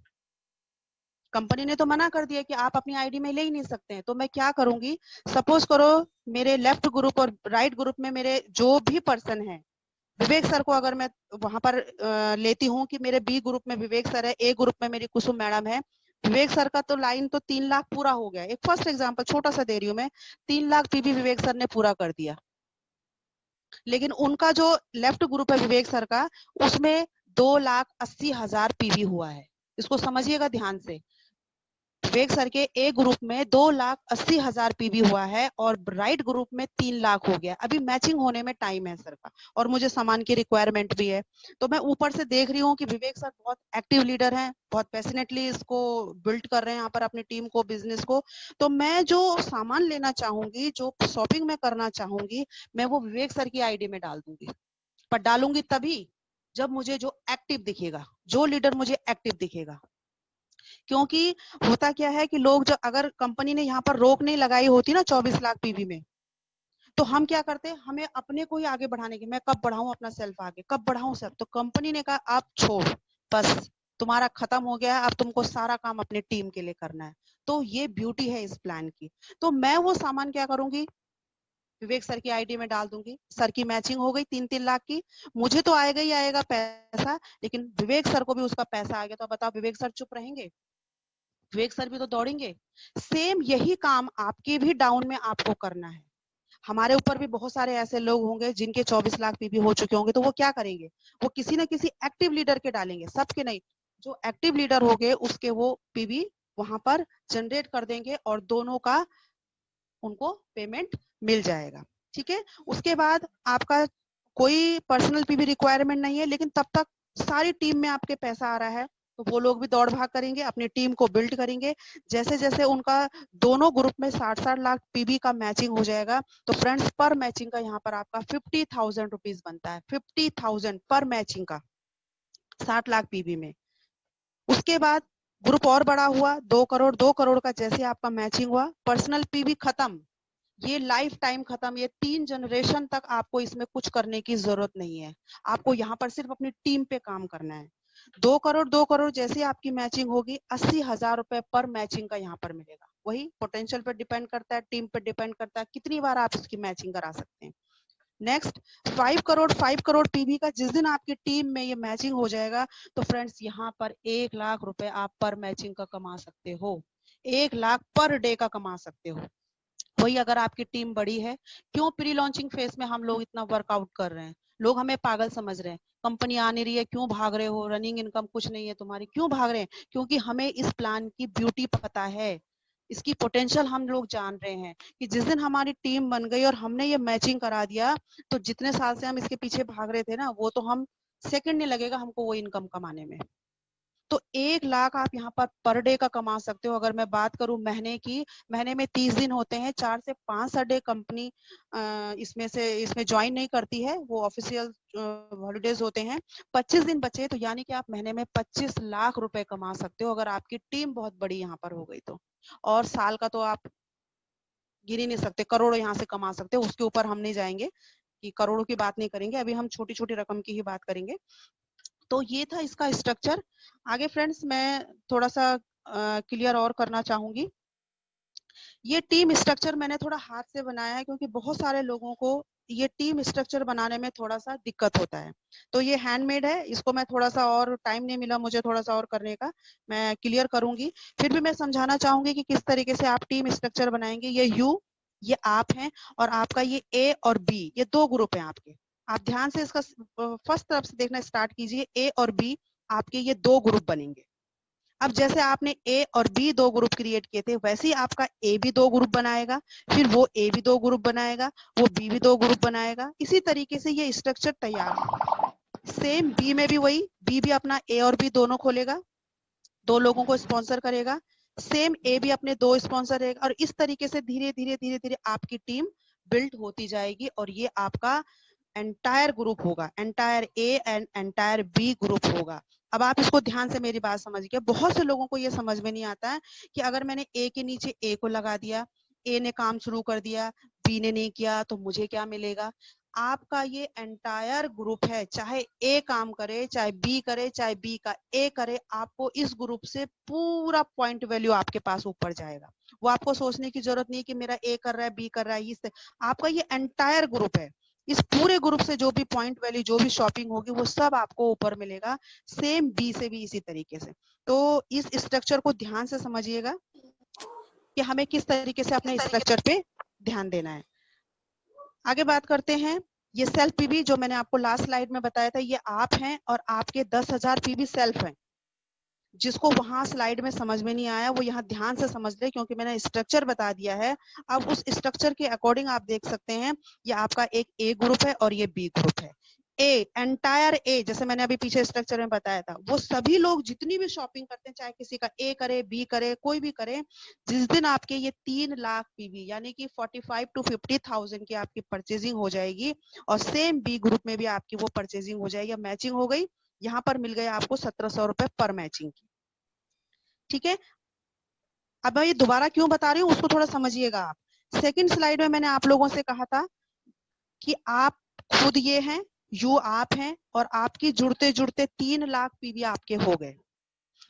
कंपनी ने तो मना कर दिया कि आप अपनी आईडी में ले ही नहीं सकते हैं, तो मैं क्या करूंगी? सपोज करो मेरे लेफ्ट ग्रुप और राइट ग्रुप में मेरे जो भी पर्सन है, विवेक सर को अगर मैं वहां पर लेती हूँ कि मेरे बी ग्रुप में विवेक सर है, ए ग्रुप में मेरी कुसुम मैडम है, विवेक सर का तो लाइन तो 3 लाख पूरा हो गया। एक फर्स्ट एग्जांपल छोटा सा दे रही हूँ मैं, 3 लाख पीवी विवेक सर ने पूरा कर दिया, लेकिन उनका जो लेफ्ट ग्रुप है विवेक सर का, उसमें 2,80,000 पीवी हुआ है। इसको समझिएगा ध्यान से, विवेक सर के ए ग्रुप में 2,80,000 पीवी हुआ है और राइट ग्रुप में 3 लाख हो गया। अभी मैचिंग होने में टाइम है सर का, और मुझे सामान की रिक्वायरमेंट भी है। तो मैं ऊपर से देख रही हूँ कि विवेक सर बहुत एक्टिव लीडर हैं, बहुत पैशनेटली इसको बिल्ड कर रहे हैं यहाँ पर अपनी टीम को, बिजनेस को। तो मैं जो सामान लेना चाहूंगी, जो शॉपिंग में करना चाहूंगी, मैं वो विवेक सर की आईडी में डाल दूंगी। पर डालूंगी तभी जब मुझे जो एक्टिव दिखेगा, जो लीडर मुझे एक्टिव दिखेगा। क्योंकि होता क्या है कि लोग, जब अगर कंपनी ने यहाँ पर रोक नहीं लगाई होती ना 24 लाख पीवी में, तो हम क्या करते, हमें अपने को ही आगे बढ़ाने की, मैं कब बढ़ाऊं अपना सेल्फ आगे, कब बढ़ाऊं सेल्फ। तो कंपनी ने कहा आप छोड़, बस तुम्हारा खत्म हो गया है, अब तुमको सारा काम अपने टीम के लिए करना है। तो ये ब्यूटी है इस प्लान की। तो मैं वो सामान क्या करूंगी, विवेक सर की आईडी में डाल दूंगी। सर की मैचिंग हो गई 3-3 लाख की, मुझे तो आएगा ही आएगा पैसा, लेकिन विवेक सर को भी उसका पैसा आ गया। तो बताओ विवेक सर चुप रहेंगे? विवेक सर भी तो दौड़ेंगे। सेम यही काम आपके भी डाउन में आपको करना है। हमारे ऊपर भी बहुत सारे ऐसे लोग होंगे जिनके 24 लाख पीवी हो चुके होंगे, तो वो क्या करेंगे? वो किसी ना किसी एक्टिव लीडर के डालेंगे, सबके नहीं। जो एक्टिव लीडर हो गए उसके वो पीवी वहां पर जनरेट कर देंगे और दोनों का उनको पेमेंट मिल जाएगा। ठीक है, उसके बाद आपका कोई पर्सनल पीवी रिक्वायरमेंट नहीं है, लेकिन तब तक सारी टीम में आपके पैसा आ रहा है, तो वो लोग भी दौड़ भाग करेंगे, अपनी टीम को बिल्ड करेंगे। जैसे जैसे उनका दोनों ग्रुप में 60-60 लाख पीवी का मैचिंग हो जाएगा, तो फ्रेंड्स पर मैचिंग का यहाँ पर आपका 50,000 रुपीज बनता है। 50,000 पर मैचिंग का 60 लाख पीवी में। उसके बाद ग्रुप और बड़ा हुआ, 2 करोड़ का जैसे आपका मैचिंग हुआ, पर्सनल पीवी खत्म, ये लाइफ टाइम खत्म, ये 3 जनरेशन तक आपको इसमें कुछ करने की जरूरत नहीं है। आपको यहाँ पर सिर्फ अपनी टीम पे काम करना है। 2 करोड़ जैसे आपकी मैचिंग होगी, 80,000 रुपए पर मैचिंग का यहाँ पर मिलेगा। वही पोटेंशियल पे डिपेंड करता है, टीम पे डिपेंड करता है, कितनी बार आप इसकी मैचिंग करा सकते हैं। नेक्स्ट 5 करोड़ पीवी का जिस दिन आपकी टीम में ये मैचिंग हो जाएगा, तो फ्रेंड्स यहाँ पर 1 लाख रुपए आप पर मैचिंग का कमा सकते हो। 1 लाख पर डे का कमा सकते हो। वही अगर आपकी टीम बड़ी है। क्यों प्री लॉन्चिंग फेज में हम लोग इतना वर्कआउट कर रहे हैं? लोग हमें पागल समझ रहे हैं, कंपनी आ नहीं रही है, क्यों भाग रहे हो, रनिंग इनकम कुछ नहीं है तुम्हारी, क्यों भाग रहे हैं? क्योंकि हमें इस प्लान की ब्यूटी पता है, इसकी पोटेंशियल हम लोग जान रहे हैं कि जिस दिन हमारी टीम बन गई और हमने ये मैचिंग करा दिया, तो जितने साल से हम इसके पीछे भाग रहे थे ना, वो तो हम सेकंड नहीं लगेगा हमको वो इनकम कमाने में। तो 1 लाख आप यहाँ पर डे का कमा सकते हो। अगर मैं बात करूं महीने की, महीने में 30 दिन होते हैं, 4 से 5 संडे कंपनी इसमें ज्वाइन नहीं करती है, वो ऑफिशियल हॉलीडेज होते हैं। 25 दिन बचे तो यानी कि आप महीने में 25 लाख रुपए कमा सकते हो अगर आपकी टीम बहुत बड़ी यहाँ पर हो गई तो। और साल का तो आप गिन ही नहीं सकते, करोड़ों यहाँ से कमा सकते हो। उसके ऊपर हम नहीं जाएंगे कि करोड़ों की बात नहीं करेंगे, अभी हम छोटी छोटी रकम की ही बात करेंगे। तो ये था इसका स्ट्रक्चर। आगे फ्रेंड्स मैं थोड़ा सा क्लियर और करना चाहूंगी। ये टीम स्ट्रक्चर मैंने थोड़ा हाथ से बनाया है क्योंकि बहुत सारे लोगों को ये टीम स्ट्रक्चर बनाने में थोड़ा सा दिक्कत होता है। तो ये हैंडमेड है, इसको मैं थोड़ा सा और टाइम नहीं मिला मुझे थोड़ा सा और करने का, मैं क्लियर करूंगी। फिर भी मैं समझाना चाहूंगी कि किस तरीके से आप टीम स्ट्रक्चर बनाएंगे। ये आप हैं और आपका ये ए और बी, ये 2 ग्रुप हैं आपके। आप ध्यान से इसका फर्स्ट तरफ से देखना स्टार्ट कीजिए। ए और बी आपके ये 2 ग्रुप बनेंगे। अब जैसे आपने ए और बी 2 ग्रुप क्रिएट किए थे, वैसे ही आपका ए भी 2 ग्रुप बनाएगा, फिर वो ए भी 2 ग्रुप बनाएगा, वो बी भी 2 ग्रुप बनाएगा। इसी तरीके से ये स्ट्रक्चर तैयार होगा। सेम बी में भी वही, बी भी अपना ए और बी दोनों खोलेगा, 2 लोगों को स्पॉन्सर करेगा। सेम ए भी अपने 2 स्पॉन्सर रहेगा और इस तरीके से धीरे धीरे धीरे धीरे आपकी टीम बिल्ड होती जाएगी और ये आपका एंटायर ग्रुप होगा, entire A and entire B group होगा। अब आप इसको ध्यान से मेरी बात समझिए। बहुत से लोगों को ये समझ में नहीं आता है कि अगर मैंने ए के नीचे ए को लगा दिया, ए ने काम शुरू कर दिया, बी ने नहीं किया तो मुझे क्या मिलेगा। आपका ये एंटायर ग्रुप है, चाहे ए काम करे, चाहे बी करे, चाहे बी का ए करे, आपको इस ग्रुप से पूरा पॉइंट वैल्यू आपके पास ऊपर जाएगा। वो आपको सोचने की जरूरत नहीं कि मेरा ए कर रहा है, बी कर रहा है, इससे आपका ये एंटायर ग्रुप है। इस पूरे ग्रुप से जो भी पॉइंट वैल्यू, जो भी शॉपिंग होगी, वो सब आपको ऊपर मिलेगा। सेम बी से भी इसी तरीके से। तो इस स्ट्रक्चर को ध्यान से समझिएगा कि हमें किस तरीके से अपने स्ट्रक्चर पे ध्यान देना है। आगे बात करते हैं। ये सेल्फ पीवी जो मैंने आपको लास्ट स्लाइड में बताया था, ये आप हैं और आपके 10,000 पीवी सेल्फ हैं। जिसको वहां स्लाइड में समझ में नहीं आया वो यहाँ ध्यान से समझ ले, क्योंकि मैंने स्ट्रक्चर बता दिया है। अब उस स्ट्रक्चर के अकॉर्डिंग आप देख सकते हैं, ये आपका एक ए ग्रुप है और ये बी ग्रुप है। ए एंटायर ए, जैसे मैंने अभी पीछे स्ट्रक्चर में बताया था, वो सभी लोग जितनी भी शॉपिंग करते हैं, चाहे किसी का ए करे, बी करे, कोई भी करे, जिस दिन आपके ये 3 लाख पीवी यानी कि 45 to 50,000 की आपकी परचेजिंग हो जाएगी और सेम बी ग्रुप में भी आपकी वो परचेजिंग हो जाएगी, मैचिंग हो गई। यहाँ पर मिल गया आपको 1700 रुपए पर मैचिंग की। ठीक है। अब मैं ये दोबारा क्यों बता रही हूँ उसको थोड़ा समझिएगा आप। सेकंड स्लाइड में मैंने आप लोगों से कहा था कि आप खुद ये हैं, यू आप हैं और आपकी जुड़ते जुड़ते 3 लाख पीवी आपके हो गए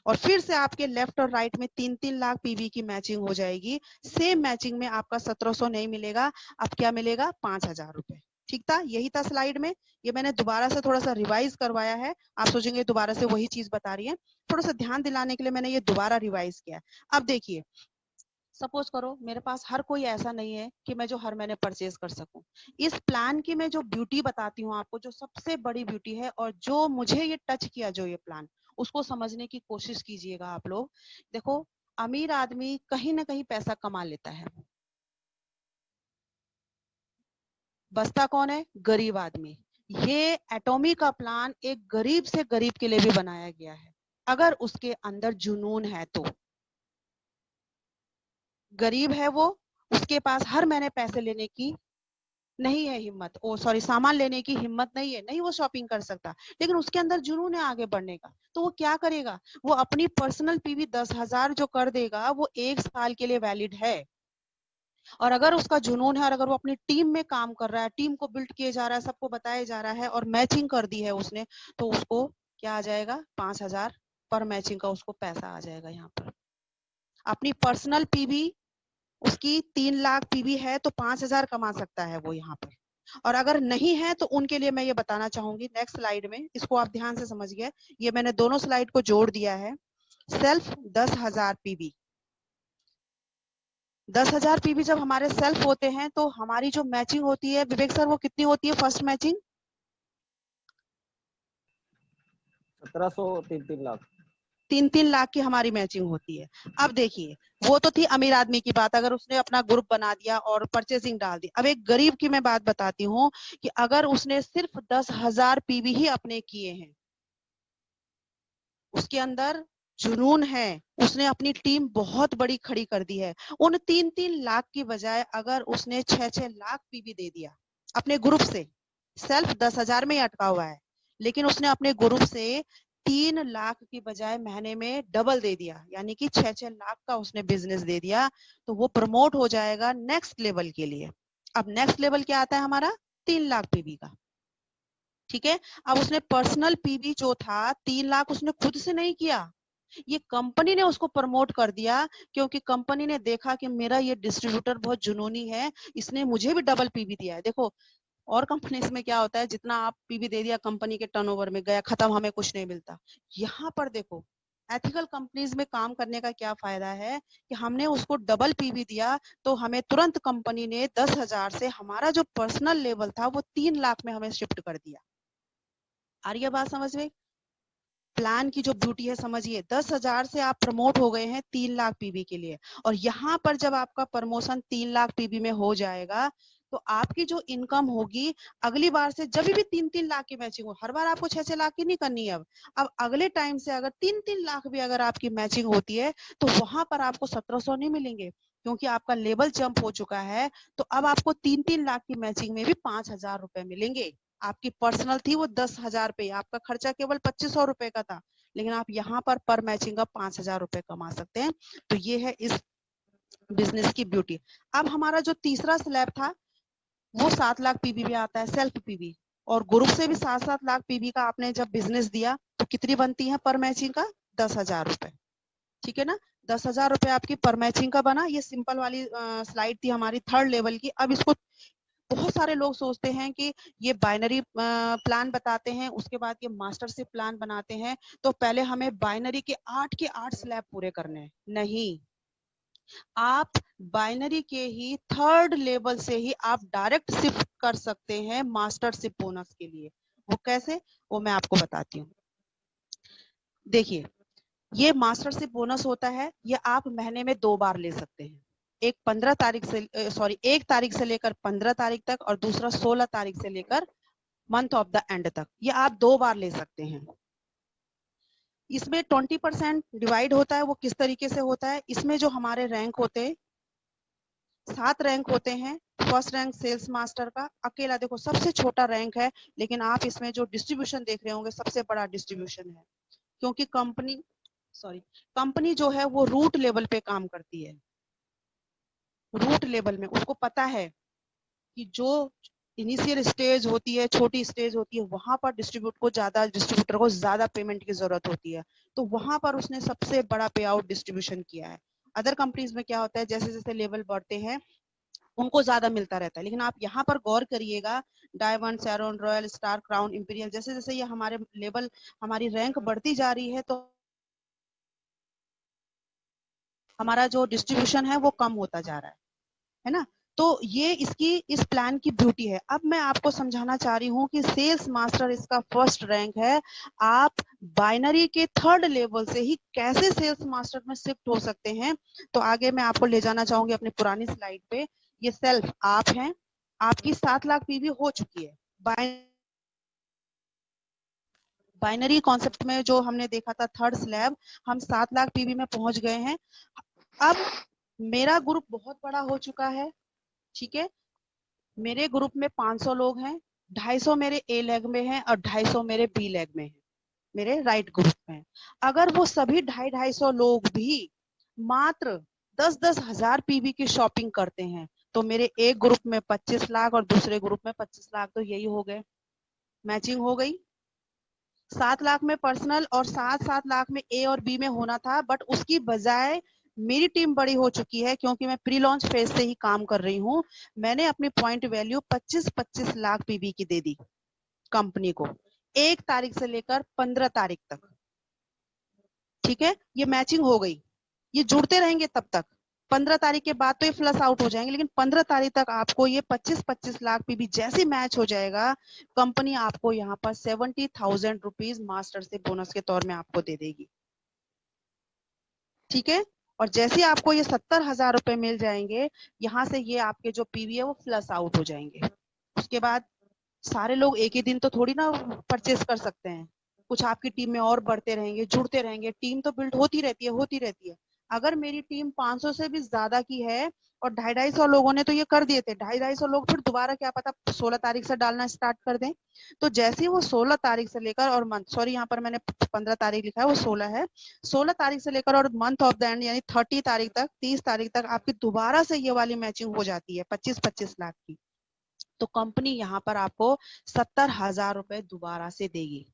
और फिर से आपके लेफ्ट और राइट में 3-3 लाख पीवी की मैचिंग हो जाएगी। सेम मैचिंग में आपका 1700 नहीं मिलेगा, अब क्या मिलेगा, 5,000 रुपए। ठीक था, यही था स्लाइड में। ये मैंने दोबारा से थोड़ा सा रिवाइज करवाया है। आप सोचेंगे दोबारा से वही चीज बता रही है, थोड़ा सा ध्यान दिलाने के लिए मैंने ये दोबारा रिवाइज किया। अब देखिए, सपोज करो मेरे पास हर कोई ऐसा नहीं है कि मैं जो हर महीने परचेज कर सकूं। इस प्लान की मैं जो ब्यूटी बताती हूँ आपको, जो सबसे बड़ी ब्यूटी है और जो मुझे ये टच किया, जो ये प्लान, उसको समझने की कोशिश कीजिएगा आप लोग। देखो, अमीर आदमी कहीं ना कहीं पैसा कमा लेता है, बचता कौन है, गरीब आदमी। ये एटॉमी का प्लान एक गरीब से गरीब के लिए भी बनाया गया है, अगर उसके अंदर जुनून है तो। गरीब है वो, उसके पास हर महीने पैसे लेने की नहीं है हिम्मत, ओ सॉरी, सामान लेने की हिम्मत नहीं है, नहीं वो शॉपिंग कर सकता, लेकिन उसके अंदर जुनून है आगे बढ़ने का। तो वो क्या करेगा, वो अपनी पर्सनल पीवी 10,000 जो कर देगा वो 1 साल के लिए वैलिड है। और अगर उसका जुनून है और अगर वो अपनी टीम में काम कर रहा है, टीम को बिल्ड किए जा रहा है, सबको बताया जा रहा है और मैचिंग कर दी है उसने, तो उसको क्या आ जाएगा, 5,000 पर मैचिंग का उसको पैसा आ जाएगा। यहाँ पर अपनी पर्सनल पीवी उसकी 3 लाख पीवी है तो 5,000 कमा सकता है वो यहाँ पर। और अगर नहीं है तो उनके लिए मैं ये बताना चाहूंगी नेक्स्ट स्लाइड में, इसको आप ध्यान से समझिए। ये मैंने दोनों स्लाइड को जोड़ दिया है। सेल्फ 10,000 पीवी, 10,000 पीवी जब हमारे सेल्फ होते हैं तो हमारी जो मैचिंग होती है, विवेक सर, वो कितनी होती है फर्स्ट मैचिंग? 1700, 3-3 लाख, 3-3 लाख की हमारी मैचिंग होती है। अब देखिए, वो तो थी अमीर आदमी की बात, अगर उसने अपना ग्रुप बना दिया और परचेसिंग डाल दी। अब एक गरीब की मैं बात बताती हूँ कि अगर उसने सिर्फ 10,000 पीवी ही अपने किए हैं, उसके अंदर जुनून है, उसने अपनी टीम बहुत बड़ी खड़ी कर दी है। उन 3-3 लाख की बजाय अगर उसने 6-6 लाख पीवी दे दिया अपने ग्रुप से, सेल्फ 10,000 में ही अटका हुआ है, लेकिन उसने अपने ग्रुप से 3 लाख की बजाय महीने में डबल दे दिया, यानी कि 6-6 लाख का उसने बिजनेस दे दिया, तो वो प्रमोट हो जाएगा नेक्स्ट लेवल के लिए। अब नेक्स्ट लेवल क्या आता है हमारा? 3 लाख पीवी का। ठीक है, अब उसने पर्सनल पीवी जो था 3 लाख उसने खुद से नहीं किया, ये कंपनी ने उसको प्रमोट कर दिया, क्योंकि कंपनी ने देखा कि मेरा ये डिस्ट्रीब्यूटर बहुत जुनूनी है, इसने मुझे भी डबल पीवी दिया है। देखो और कंपनीज में क्या होता है, जितना आप पीवी दे दिया कंपनी के टर्नओवर में गया, खत्म, हमें कुछ नहीं मिलता। यहाँ पर देखो एथिकल कंपनीज में काम करने का क्या फायदा है कि हमने उसको डबल पीवी दिया, तो हमें तुरंत कंपनी ने 10,000 से हमारा जो पर्सनल लेवल था वो 3 लाख में हमें शिफ्ट कर दिया। आ रही है बात समझ में? प्लान की जो ब्यूटी है समझिए, 10,000 से आप प्रमोट हो गए हैं 3 लाख पीवी के लिए, और यहाँ पर जब आपका प्रमोशन 3 लाख पीवी में हो जाएगा, तो आपकी जो इनकम होगी अगली बार से जब भी 3-3 लाख की मैचिंग हो, हर बार आपको 6-6 लाख की नहीं करनी है। अब अगले टाइम से अगर 3-3 लाख भी अगर आपकी मैचिंग होती है, तो वहां पर आपको 1,700 नहीं मिलेंगे, क्योंकि आपका लेवल जंप हो चुका है। तो अब आपको 3-3 लाख की मैचिंग में भी 5,000 रुपए मिलेंगे। आपकी पर्सनल थी वो 10,000 पे, आपका खर्चा केवल 2,500 रुपए का था, लेकिन आप यहाँ पर मैचिंग का 5,000 रुपए कमा सकते हैं। तो ये है इस बिजनेस की ब्यूटी। अब हमारा जो तीसरा स्लैब था वो 7 लाख पीवी भी आता है, सेल्फ पीवी, और ग्रुप से भी 7-7 लाख पीवी का आपने जब बिजनेस दिया तो कितनी बनती है पर मैचिंग का? 10,000 रुपए। ठीक है ना, 10,000 रुपए आपकी पर मैचिंग का बना। ये सिंपल वाली स्लाइड थी हमारी थर्ड लेवल की। अब इसको बहुत सारे लोग सोचते हैं कि ये बाइनरी प्लान बताते हैं, उसके बाद ये मास्टरशिप प्लान बनाते हैं, तो पहले हमें बाइनरी के 8 स्लैब पूरे करने हैं। नहीं, आप बाइनरी के ही थर्ड लेवल से ही आप डायरेक्ट शिफ्ट कर सकते हैं मास्टरशिप बोनस के लिए। वो कैसे, वो मैं आपको बताती हूँ। देखिए, ये मास्टरशिप बोनस होता है, ये आप महीने में 2 बार ले सकते हैं। एक 15 तारीख से सॉरी 1 तारीख से लेकर 15 तारीख तक, और दूसरा 16 तारीख से लेकर मंथ ऑफ द एंड तक। ये आप 2 बार ले सकते हैं। इसमें 20% डिवाइड होता है। वो किस तरीके से होता है? इसमें जो हमारे रैंक होते हैं, 7 रैंक होते हैं। फर्स्ट रैंक सेल्स मास्टर का अकेला, देखो सबसे छोटा रैंक है, लेकिन आप इसमें जो डिस्ट्रीब्यूशन देख रहे होंगे सबसे बड़ा डिस्ट्रीब्यूशन है, क्योंकि कंपनी जो है वो रूट लेवल पे काम करती है। रूट लेवल में उसको पता है कि जो इनिशियल स्टेज होती है, छोटी स्टेज होती है, वहां पर डिस्ट्रीब्यूटर को ज्यादा पेमेंट की जरूरत होती है, तो वहां पर उसने सबसे बड़ा पे आउट डिस्ट्रीब्यूशन किया है। अदर कंपनीज में क्या होता है, जैसे जैसे लेवल बढ़ते हैं उनको ज्यादा मिलता रहता है, लेकिन आप यहाँ पर गौर करिएगा, डायमंड, सैरोन, रॉयल, स्टार, क्राउन, इंपीरियल, जैसे जैसे ये हमारे लेवल, हमारी रैंक बढ़ती जा रही है, तो हमारा जो डिस्ट्रीब्यूशन है वो कम होता जा रहा है ना। तो ये इसकी इस प्लान की ब्यूटी है। अब मैं आपको समझाना चाह रही हूँ कि सेल्स मास्टर इसका फर्स्ट रैंक है। आप बाइनरी के थर्ड लेवल से ही कैसे सेल्स मास्टर में शिफ्ट हो सकते हैं, तो आगे मैं आपको ले जाना चाहूंगी अपनी पुरानी स्लाइड पे। ये सेल्फ आप हैं, आपकी 7 लाख पीवी हो चुकी है। बाइनरी कॉन्सेप्ट में जो हमने देखा था थर्ड स्लैब, हम 7 लाख पीवी में पहुंच गए हैं। अब मेरा ग्रुप बहुत बड़ा हो चुका है, ठीक है, मेरे ग्रुप में 500 लोग हैं, 250 मेरे ए लेग में हैं और 250 मेरे बी लेग में हैं, मेरे राइट ग्रुप में। अगर वो सभी 250 लोग भी मात्र 10-10 हजार पीवी की शॉपिंग करते हैं, तो मेरे एक ग्रुप में 25 लाख और दूसरे ग्रुप में 25 लाख, तो यही हो गए, मैचिंग हो गई। 7 लाख में पर्सनल और 7-7 लाख में ए और बी में होना था, बट उसकी बजाय मेरी टीम बड़ी हो चुकी है, क्योंकि मैं प्री लॉन्च फेज से ही काम कर रही हूँ। मैंने अपनी पॉइंट वैल्यू 25-25 लाख पीवी की दे दी कंपनी को, 1 तारीख से लेकर 15 तारीख तक। ठीक है, ये मैचिंग हो गई, ये जुड़ते रहेंगे तब तक। 15 तारीख के बाद तो ये फ्लश आउट हो जाएंगे, लेकिन 15 तारीख तक आपको ये 25-25 लाख पीवी जैसे मैच हो जाएगा, कंपनी आपको यहाँ पर 70,000 रुपीज मास्टर से बोनस के तौर में आपको दे देगी। ठीक है, और जैसे आपको ये 70,000 रुपए मिल जाएंगे, यहाँ से ये आपके जो पीवी है वो फ्लश आउट हो जाएंगे। उसके बाद सारे लोग एक ही दिन तो थोड़ी ना परचेस कर सकते हैं, कुछ आपकी टीम में और बढ़ते रहेंगे, जुड़ते रहेंगे, टीम तो बिल्ड होती रहती है, होती रहती है। अगर मेरी टीम 500 से भी ज्यादा की है और 250-250 लोगों ने तो ये कर दिए थे, 250-250 लोग फिर दोबारा क्या पता 16 तारीख से डालना स्टार्ट कर दें। तो जैसे ही वो 16 तारीख से लेकर और मंथ, सॉरी यहाँ पर मैंने 15 तारीख लिखा है, वो 16 है, 16 तारीख से लेकर और मंथ ऑफ द एंड यानी 30 तारीख तक, 30 तारीख तक आपकी दोबारा से ये वाली मैचिंग हो जाती है 25-25 लाख की। तो कंपनी यहाँ पर आपको 70,000 रुपए दोबारा से देगी।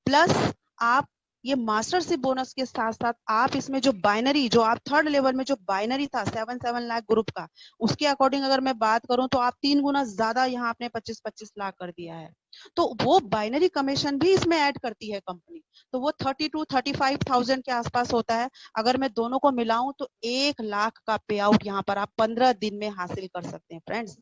प्लस आप ये मास्टरशिप बोनस के साथ साथ आप इसमें जो बाइनरी, जो आप थर्ड लेवल में जो बाइनरी था 7-7 लाख ग्रुप का, उसके अकॉर्डिंग अगर मैं बात करूं तो आप 3 गुना ज्यादा यहाँ आपने 25-25 लाख कर दिया है। तो वो बाइनरी कमीशन भी इसमें ऐड करती है कंपनी, तो वो 32-35,000 के आसपास होता है। अगर मैं दोनों को मिलाऊं तो 1 लाख का पे आउट यहाँ पर आप 15 दिन में हासिल कर सकते हैं। फ्रेंड्स,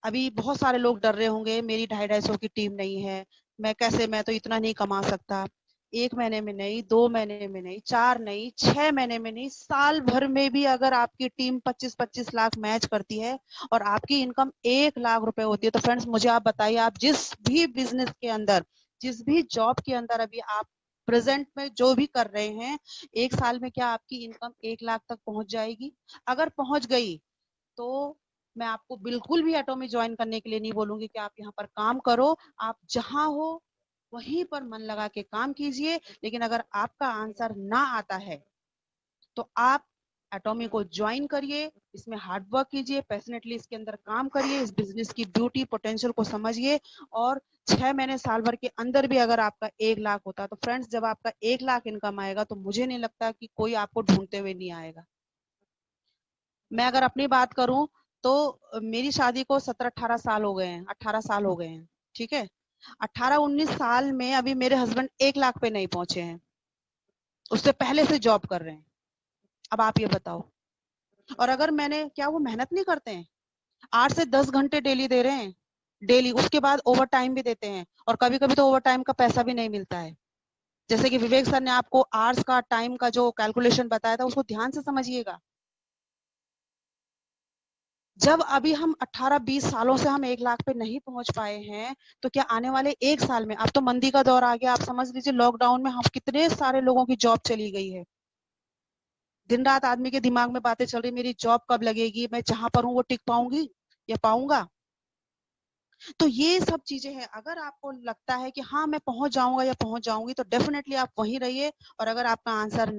अभी बहुत सारे लोग डर रहे होंगे, मेरी 250-250 की टीम नहीं है, मैं कैसे, मैं तो इतना नहीं कमा सकता। 1 महीने में नहीं, 2 महीने में नहीं, 4 नहीं, 6 महीने में नहीं, साल भर में भी अगर आपकी टीम 25-25 लाख मैच करती है और आपकी इनकम 1 लाख रुपए होती है, तो फ्रेंड्स मुझे आप बताइए, आप जिस भी बिजनेस के अंदर, जिस भी जॉब के अंदर अभी आप प्रेजेंट में जो भी कर रहे हैं, 1 साल में क्या आपकी इनकम 1 लाख तक पहुंच जाएगी? अगर पहुंच गई तो मैं आपको बिल्कुल भी एटॉमी ज्वाइन करने के लिए नहीं बोलूंगी कि आप यहाँ पर काम करो, आप जहां हो वहीं पर मन लगा के काम कीजिए। लेकिन अगर आपका आंसर ना आता है तो आप एटॉमी को ज्वाइन करिए, इसमें हार्ड वर्क कीजिए, पैशनेटली इसके अंदर काम करिए, इस बिजनेस की ब्यूटी पोटेंशियल को समझिए, और 6 महीने साल भर के अंदर भी अगर आपका 1 लाख होता, तो फ्रेंड्स जब आपका 1 लाख इनकम आएगा तो मुझे नहीं लगता कि कोई आपको ढूंढते हुए नहीं आएगा। मैं अगर अपनी बात करूं तो मेरी शादी को 17-18 साल हो गए हैं, 18 साल हो गए हैं, ठीक है। 18-19 साल में अभी मेरे हस्बैंड 1 लाख पे नहीं पहुंचे हैं, उससे पहले से जॉब कर रहे हैं। अब आप ये बताओ, और अगर मैंने, क्या वो मेहनत नहीं करते हैं? 8 से 10 घंटे डेली दे रहे हैं, डेली, उसके बाद ओवर टाइम भी देते हैं, और कभी कभी तो ओवर टाइम का पैसा भी नहीं मिलता है। जैसे कि विवेक सर ने आपको आवर्स का, टाइम का जो कैलकुलेशन बताया था, उसको ध्यान से समझिएगा। जब अभी हम 18-20 सालों से हम 1 लाख पे नहीं पहुंच पाए हैं, तो क्या आने वाले 1 साल में, अब तो मंदी का दौर आ गया, आप समझ लीजिए लॉकडाउन में हम कितने सारे लोगों की जॉब चली गई है। दिन रात आदमी के दिमाग में बातें चल रही, मेरी जॉब कब लगेगी, मैं जहां पर हूँ वो टिक पाऊंगी या पाऊंगा। तो ये सब चीजें हैं। अगर आपको लगता है कि हाँ मैं पहुंच जाऊंगा या पहुंच जाऊंगी, तो डेफिनेटली आप वहीं रहिए, और अगर आपका आंसर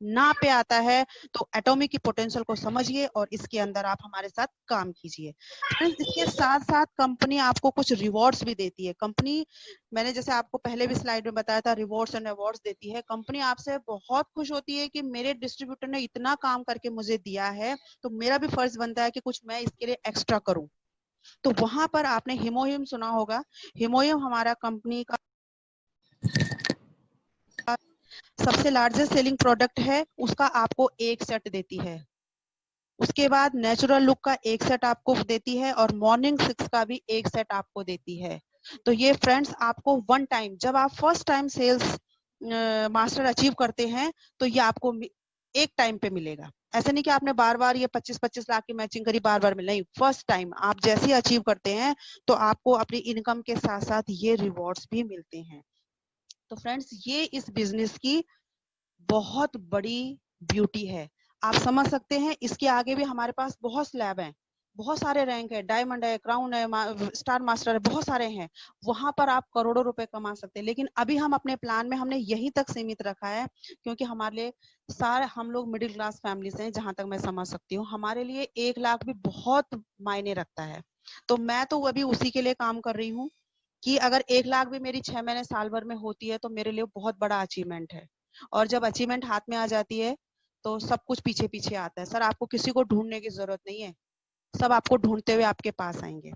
ना पे आता है तो एटॉमिक की पोटेंशियल को समझिए और इसके अंदर आप हमारे साथ काम कीजिए। फ्रेंड्स, इसके साथ साथ कंपनी आपको कुछ रिवॉर्ड्स भी देती है। कंपनी, मैंने जैसे आपको पहले भी स्लाइड में बताया था, रिवॉर्ड्स एंड अवार्ड्स देती है। कंपनी आपसे बहुत खुश होती है कि मेरे डिस्ट्रीब्यूटर ने इतना काम करके मुझे दिया है, तो मेरा भी फर्ज बनता है कि कुछ मैं इसके लिए एक्स्ट्रा करूं। तो वहां पर आपने हिमोहिम सुना होगा। हिमोहिम हमारा कंपनी का सबसे लार्जेस्ट सेलिंग प्रोडक्ट है, उसका आपको एक सेट देती है। उसके बाद नेचुरल लुक का एक सेट आपको देती है, और मॉर्निंग 6 का भी एक सेट आपको देती है। तो ये फ्रेंड्स आपको वन टाइम, जब आप first time sales master achieve करते हैं, तो ये आपको एक टाइम पे मिलेगा। ऐसा नहीं कि आपने बार बार ये 25-25 लाख की मैचिंग करी, बार बार मिले, नहीं, फर्स्ट टाइम आप जैसे ही अचीव करते हैं तो आपको अपनी इनकम के साथ साथ ये रिवॉर्ड्स भी मिलते हैं। तो फ्रेंड्स, ये इस बिजनेस की बहुत बड़ी ब्यूटी है। आप समझ सकते हैं, इसके आगे भी हमारे पास बहुत स्लैब हैं, बहुत सारे रैंक है, डायमंड है, क्राउन है, स्टार मास्टर है, बहुत सारे हैं। वहां पर आप करोड़ों रुपए कमा सकते हैं। लेकिन अभी हम अपने प्लान में हमने यहीं तक सीमित रखा है, क्योंकि हमारे लिए सारे, हम लोग मिडिल क्लास फैमिली से हैं, जहां तक मैं समझ सकती हूँ। हमारे लिए 1 लाख भी बहुत मायने रखता है। तो मैं तो अभी उसी के लिए काम कर रही हूँ कि अगर 1 लाख भी मेरी 6 महीने साल भर में होती है तो मेरे लिए बहुत बड़ा अचीवमेंट है। और जब अचीवमेंट हाथ में आ जाती है तो सब कुछ पीछे पीछे आता है। सर, आपको किसी को ढूंढने की जरूरत नहीं है, सब आपको ढूंढते हुए आपके पास आएंगे।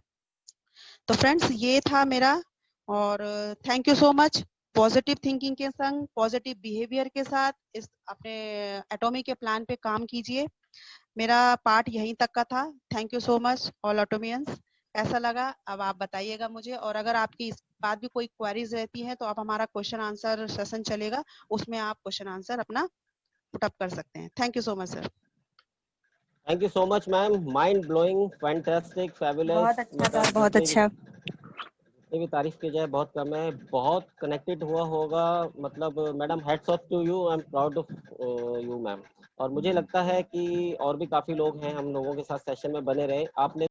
तो फ्रेंड्स, ये था मेरा, और thank you so much. Positive thinking के संग, पॉजिटिव बिहेवियर के साथ इस अपने एटॉमी के प्लान पे काम कीजिए। मेरा पार्ट यहीं तक का था। Thank you so much all atomians. कैसा लगा अब आप बताइएगा मुझे, और अगर आपकी इस बात भी कोई क्वेरीज रहती है तो आप, हमारा क्वेश्चन आंसर सेशन चलेगा, उसमें आप क्वेश्चन आंसर अपना पुट अप कर सकते हैं। Thank you so much sir. Thank you so much ma'am, mind blowing, fantastic, fabulous, बहुत अच्छा मतलब सर, बहुत जितनी भी अच्छा। भी तारीफ की जाए बहुत कम है, बहुत कनेक्टेड हुआ होगा। मतलब madam, hats off to you, I am proud of you ma'am. और मुझे लगता है कि और भी काफ़ी लोग हैं हम लोगों के साथ सेशन में बने रहे। आपने